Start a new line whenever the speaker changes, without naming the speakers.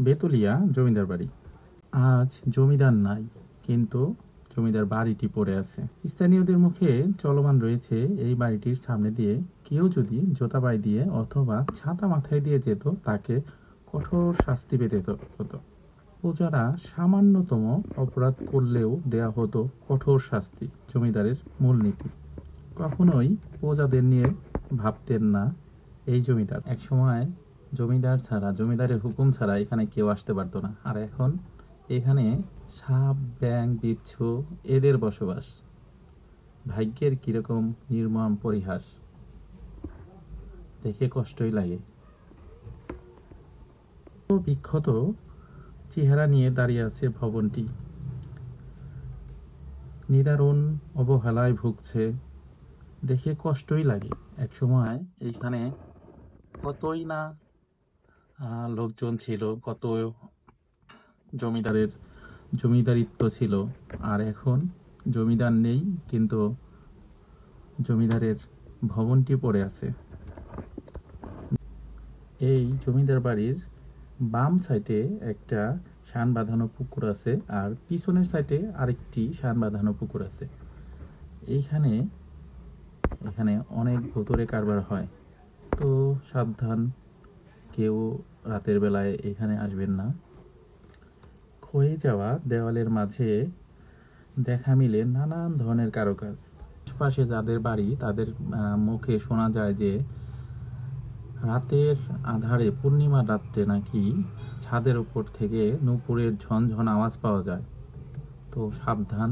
বেতুলিয়া জমিদার বাড়ি। আজ জমিদার নাই, কিন্তু জমিদার বাড়িটি পড়ে আছে। স্থানীয়দের মুখে চলমান রয়েছে, এই বাড়িটির সামনে দিয়ে কেউ যদি জুতা পায়ে দিয়ে অথবা ছাতা মাথায় দিয়ে যেত তাকে কঠোর শাস্তি পেতে হতো। প্রজারা সামান্যতম অপরাধ করলেও দেয়া হতো কঠোর শাস্তি, জমিদারের মূলনীতি। কখনোই প্রজাদের নিয়ে ভাবতেন না এই জমিদার। একসময় জমিদার ছাড়া, জমিদারের হুকুম ছাড়া এখানে কেউ আসতে পারতো না, আর এখন এখানে সাপ, ব্যাঙ, বিচ্ছু এদের বসবাস। ভাগ্যের কিরকম নির্মম পরিহাস, দেখে কষ্টই লাগে। বিক্ষত চেহারা নিয়ে দাঁড়িয়ে আছে ভবনটি, নিদারুণ অবহেলায় ভুগছে, দেখে কষ্টই লাগে। একসময় এইখানে কতই না লোকজন ছিল, কত জমিদারের জমিদারিত্ব ছিল, আর এখন জমিদার নেই, কিন্তু জমিদারের ভবনটি পড়ে আছে। এই জমিদার বাড়ির বাম সাইডে একটা শান বাঁধানো পুকুর আছে, আর পিছনের সাইডে আরেকটি শান বাঁধানো পুকুর আছে। এখানে অনেক ভুতুড়ে কারবার হয়, তো সাবধান, কেউ রাতের বেলায় এখানে আসবেন না। ক্ষয়ে যাওয়া দেওয়ালের মাঝে দেখা মিলে নানান ধরনের কারুকাজ। আশপাশে যাদের বাড়ি তাদের মুখে শোনা যায় যে রাতের আধারে, পূর্ণিমার রাত্রে নাকি ছাদের উপর থেকে নূপুরের ঝনঝন আওয়াজ পাওয়া যায়। তো সাবধান।